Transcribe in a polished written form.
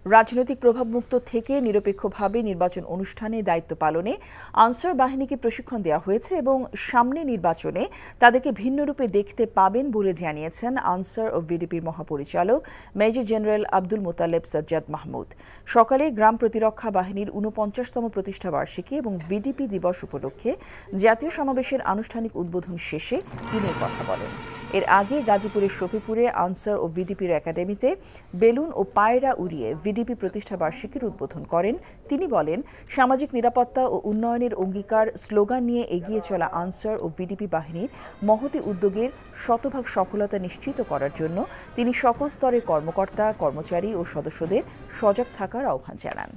রাজনৈতিক প্রভাবমুক্ত থেকে নিরপেক্ষভাবে নির্বাচন অনুষ্ঠানে দায়িত্ব পালনে আনসার বাহিনীকে প্রশিক্ষণ দেওয়া হয়েছে এবং সামনে নির্বাচনে তাদেরকে ভিন্ন রূপে দেখতে পাবেন বলে জানিয়েছেন আনসার ও ভিডিপির মহাপরিচালক মেজর জেনারেল আব্দুল মোতালেব সাজ্জাদ মাহমুদ। সকালে গ্রাম প্রতিরক্ষা বাহিনীর ৪৯তম প্রতিষ্ঠাবার্ষিকী এবং ভিডিপি দিবস উপলক্ষে জাতীয় সমাবেশের আনুষ্ঠানিক উদ্বোধন শেষে তিনি কথা বলেন। এর আগে গাজীপুরের শফিপুরে আনসার ও ভিডিপির একাডেমিতে বেলুন ও পায়রা উড়িয়ে ভিডিপি প্রতিষ্ঠাবার্ষিকীর উদ্বোধন করেন। তিনি বলেন, সামাজিক নিরাপত্তা ও উন্নয়নের অঙ্গীকার স্লোগান নিয়ে এগিয়ে চলা আনসার ও ভিডিপি বাহিনীর মহতী উদ্যোগের শতভাগ সফলতা নিশ্চিত করার জন্য তিনি সকল স্তরের কর্মকর্তা, কর্মচারী ও সদস্যদের সজাগ থাকার আহ্বান জানান।